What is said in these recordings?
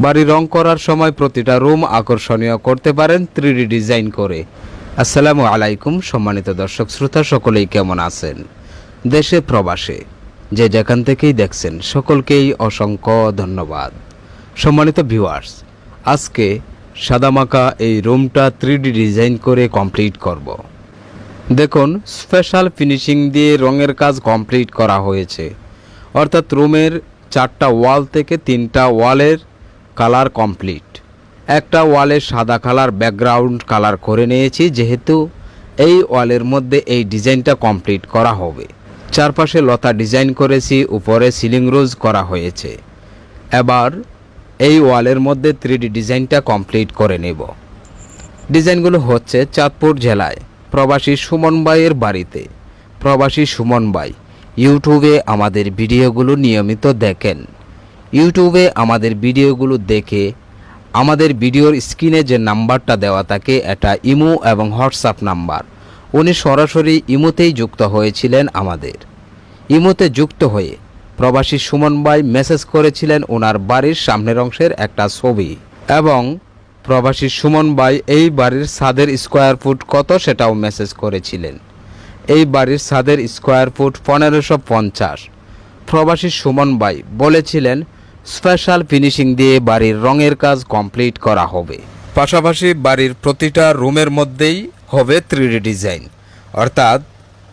বাড়ি রং করার সময় প্রতিটা রুম আকর্ষণীয় করতে পারেন 3D ডিজাইন করে। আসসালামু আলাইকুম সম্মানিত দর্শক শ্রোতা, সকলেই কেমন আছেন? দেশে প্রবাসে যে যেখান থেকেই দেখছেন সকলকেই অসংখ্য ধন্যবাদ। সম্মানিত ভিউয়ার্স, আজকে সাদামাখা এই রুমটা 3D ডিজাইন করে কমপ্লিট করব। দেখুন, স্পেশাল ফিনিশিং দিয়ে রঙের কাজ কমপ্লিট করা হয়েছে, অর্থাৎ রুমের 4টা ওয়াল থেকে 3টা ওয়ালের কালার কমপ্লিট। একটা ওয়ালে সাদা কালার ব্যাকগ্রাউন্ড কালার করে নিয়েছি, যেহেতু এই ওয়ালের মধ্যে এই ডিজাইনটা কমপ্লিট করা হবে। চারপাশে লতা ডিজাইন করেছি, উপরে সিলিং রোজ করা হয়েছে। এবার এই ওয়ালের মধ্যে 3D ডিজাইনটা কমপ্লিট করে নেব। ডিজাইনগুলো হচ্ছে চাঁদপুর জেলায় প্রবাসী সুমন ভাইয়ের বাড়িতে। প্রবাসী সুমন ভাই ইউটিউবে আমাদের ভিডিওগুলো নিয়মিত দেখেন। ইউটিউবে আমাদের ভিডিওগুলো দেখে আমাদের ভিডিওর স্ক্রিনে যে নাম্বারটা দেওয়া থাকে, এটা ইমো এবং হোয়াটসঅ্যাপ নাম্বার। উনি সরাসরি ইমোতেই যুক্ত হয়েছিলেন। আমাদের ইমোতে যুক্ত হয়ে প্রবাসী সুমন ভাই মেসেজ করেছিলেন ওনার বাড়ির সামনের অংশের একটা ছবি, এবং প্রবাসী সুমন ভাই এই বাড়ির ছাদের স্কোয়ার ফুট কত সেটাও মেসেজ করেছিলেন। এই বাড়ির ছাদের স্কোয়ার ফুট 1550। প্রবাসী সুমন ভাই বলেছিলেন স্পেশাল ফিনিশিং দিয়ে বাড়ির রঙের কাজ কমপ্লিট করা হবে, পাশাপাশি বাড়ির প্রতিটা রুমের মধ্যেই হবে 3D ডিজাইন, অর্থাৎ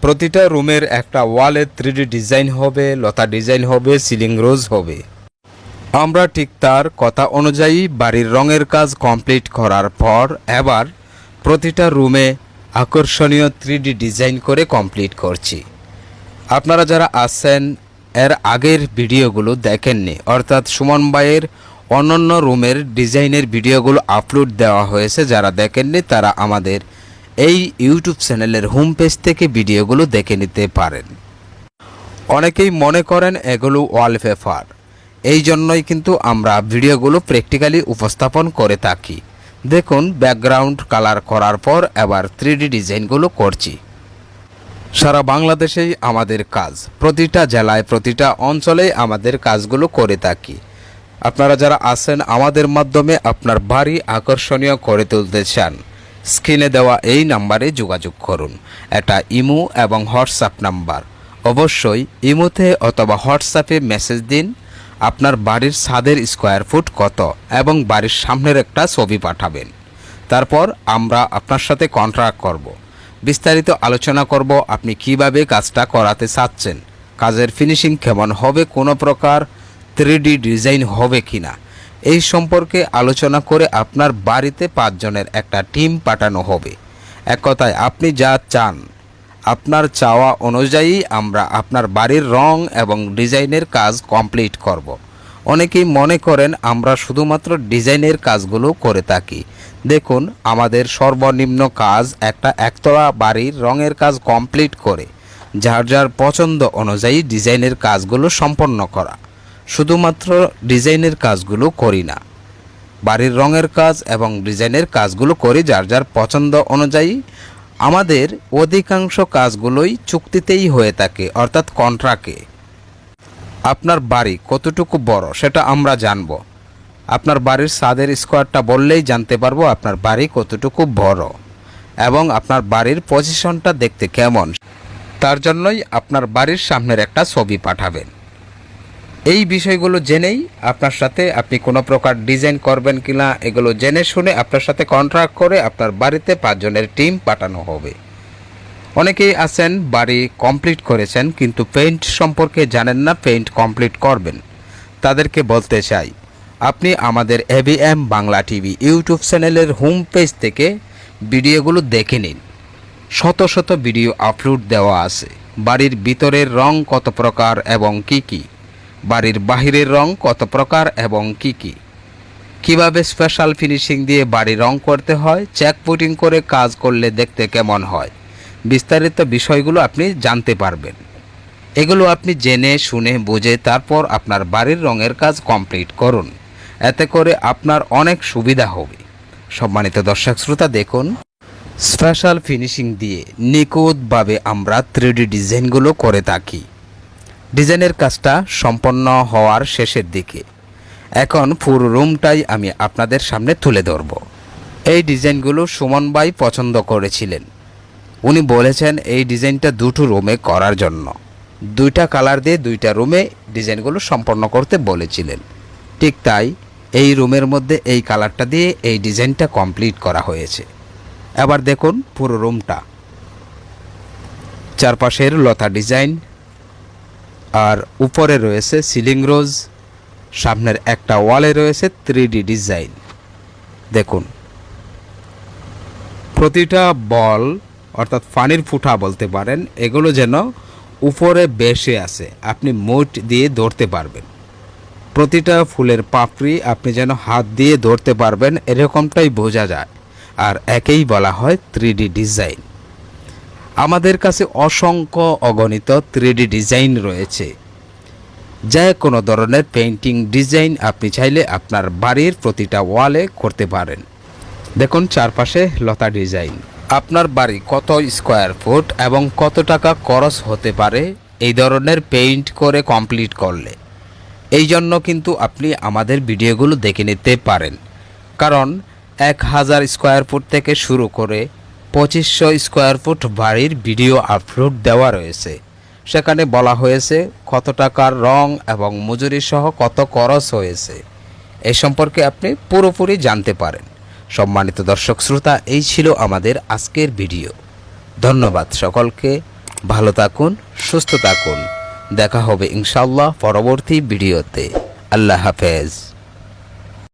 প্রতিটা রুমের একটা ওয়ালে 3D ডিজাইন হবে, লতা ডিজাইন হবে, সিলিং রোজ হবে। আমরা ঠিক তার কথা অনুযায়ী বাড়ির রঙের কাজ কমপ্লিট করার পর এবার প্রতিটা রুমে আকর্ষণীয় 3D ডিজাইন করে কমপ্লিট করছি। আপনারা যারা আছেন এর আগের ভিডিওগুলো দেখেননি, অর্থাৎ সুমন ভাইয়ের অন্যান্য রুমের ডিজাইনের ভিডিওগুলো আপলোড দেওয়া হয়েছে, যারা দেখেননি তারা আমাদের এই ইউটিউব চ্যানেলের হোম পেজ থেকে ভিডিওগুলো দেখে নিতে পারেন। অনেকেই মনে করেন এগুলো ওয়ালপেপার, এই জন্যই কিন্তু আমরা ভিডিওগুলো প্র্যাকটিক্যালি উপস্থাপন করে থাকি। দেখুন, ব্যাকগ্রাউন্ড কালার করার পর এবার 3D ডিজাইনগুলো করছি। সারা বাংলাদেশেই আমাদের কাজ, প্রতিটা জেলায় প্রতিটা অঞ্চলেই আমাদের কাজগুলো করে থাকি। আপনারা যারা আছেন আমাদের মাধ্যমে আপনার বাড়ি আকর্ষণীয় করে তুলতে চান, স্ক্রিনে দেওয়া এই নাম্বারে যোগাযোগ করুন। এটা ইমো এবং হোয়াটসঅ্যাপ নাম্বার। অবশ্যই ইমোতে অথবা হোয়াটসঅ্যাপে মেসেজ দিন আপনার বাড়ির ছাদের স্কোয়ার ফুট কত এবং বাড়ির সামনের একটা ছবি পাঠাবেন। তারপর আমরা আপনার সাথে কন্ট্রাক্ট করব, বিস্তারিত আলোচনা করব আপনি কিভাবে কাজটা করাতে চাচ্ছেন, কাজের ফিনিশিং কেমন হবে, কোনো প্রকার 3D ডিজাইন হবে কিনা, এই সম্পর্কে আলোচনা করে আপনার বাড়িতে 5 জনের একটা টিম পাঠানো হবে। এক কথায় আপনি যা চান, আপনার চাওয়া অনুযায়ী আমরা আপনার বাড়ির রং এবং ডিজাইনের কাজ কমপ্লিট করব। অনেকেই মনে করেন আমরা শুধুমাত্র ডিজাইনের কাজগুলো করে থাকি। দেখুন, আমাদের সর্বনিম্ন কাজ একটা একতলা বাড়ির রঙের কাজ কমপ্লিট করে যার যার পছন্দ অনুযায়ী ডিজাইনের কাজগুলো সম্পন্ন করা। শুধুমাত্র ডিজাইনের কাজগুলো করি না, বাড়ির রঙের কাজ এবং ডিজাইনের কাজগুলো করি যার যার পছন্দ অনুযায়ী। আমাদের অধিকাংশ কাজগুলোই চুক্তিতেই হয়ে থাকে, অর্থাৎ কন্ট্রাক্টে। আপনার বাড়ি কতটুকু বড় সেটা আমরা জানব। আপনার বাড়ির ছাদের স্কোয়ারটা বললেই জানতে পারবো আপনার বাড়ি কতটুকু বড় এবং আপনার বাড়ির পজিশনটা দেখতে কেমন। তার জন্যই আপনার বাড়ির সামনের একটা ছবি পাঠাবেন। এই বিষয়গুলো জেনেই আপনার সাথে আপনি কোনো প্রকার ডিজাইন করবেন কিনা এগুলো জেনে শুনে আপনার সাথে কন্ট্রাক্ট করে আপনার বাড়িতে 5 জনের টিম পাঠানো হবে। অনেকেই আছেন বাড়ি কমপ্লিট করেছেন কিন্তু পেইন্ট সম্পর্কে জানেন না, পেইন্ট কমপ্লিট করবেন। তাদেরকে বলতে চাই, আপনি আমাদের ABM বাংলা টিভি ইউটিউব চ্যানেলের হোম পেজ থেকে ভিডিওগুলো দেখে নিন। শত শত ভিডিও আপলোড দেওয়া আছে। বাড়ির ভিতরের রং কত প্রকার এবং কি কি, বাড়ির বাহিরের রং কত প্রকার এবং কি কি, কিভাবে স্পেশাল ফিনিশিং দিয়ে বাড়ি রং করতে হয়, চেক পুটিং করে কাজ করলে দেখতে কেমন হয়, বিস্তারিত বিষয়গুলো আপনি জানতে পারবেন। এগুলো আপনি জেনে শুনে বুঝে তারপর আপনার বাড়ির রঙের কাজ কমপ্লিট করুন, এতে করে আপনার অনেক সুবিধা হবে। সম্মানিত দর্শক শ্রোতা, দেখুন স্পেশাল ফিনিশিং দিয়ে নিখুঁতভাবে আমরা 3D ডিজাইনগুলো করে থাকি। ডিজাইনের কাজটা সম্পন্ন হওয়ার শেষের দিকে এখন পুরো রুমটাই আমি আপনাদের সামনে তুলে ধরব। এই ডিজাইনগুলো সুমন ভাই পছন্দ করেছিলেন। উনি বলেছেন এই ডিজাইনটা দুটো রুমে করার জন্য, দুইটা কালার দিয়ে দুইটা রুমে ডিজাইনগুলো সম্পন্ন করতে বলেছিলেন। ঠিক তাই এই রুমের মধ্যে এই কালারটা দিয়ে এই ডিজাইনটা কমপ্লিট করা হয়েছে। এবার দেখুন পুরো রুমটা, চারপাশের লতা ডিজাইন, আর উপরে রয়েছে সিলিং রোজ, সামনের একটা ওয়ালে রয়েছে 3D ডিজাইন। দেখুন প্রতিটা বল অর্থাৎ পানির ফুঁটা বলতে পারেন, এগুলো যেন উপরে বেশে আছে, আপনি মুঠ দিয়ে ধরতে পারবেন। প্রতিটা ফুলের পাপড়ি আপনি যেন হাত দিয়ে ধরতে পারবেন, এরকমটাই বোঝা যায়, আর একেই বলা হয় 3D ডিজাইন। আমাদের কাছে অসংখ্য অগণিত 3D ডিজাইন রয়েছে। যে কোনো ধরনের পেইন্টিং ডিজাইন আপনি চাইলে আপনার বাড়ির প্রতিটা ওয়ালে করতে পারেন। দেখুন চারপাশে লতা ডিজাইন। আপনার বাড়ি কত স্কোয়ার ফুট এবং কত টাকা খরচ হতে পারে এই ধরনের পেইন্ট করে কমপ্লিট করলে, এই জন্য কিন্তু আপনি আমাদের ভিডিওগুলো দেখে নিতে পারেন। কারণ 1000 স্কোয়ার ফুট থেকে শুরু করে 2500 স্কোয়ার ফুট বাড়ির ভিডিও আপলোড দেওয়া রয়েছে। সেখানে বলা হয়েছে কত টাকার রং এবং মজুরি সহ কত খরচ হয়েছে, এই সম্পর্কে আপনি পুরোপুরি জানতে পারেন। সম্মানিত দর্শক শ্রোতা, এই ছিল আমাদের আজকের ভিডিও। ধন্যবাদ সকলকে। ভালো থাকুন, সুস্থ থাকুন। দেখা হবে ইনশাআল্লাহ পরবর্তী ভিডিওতে। আল্লাহ হাফেজ।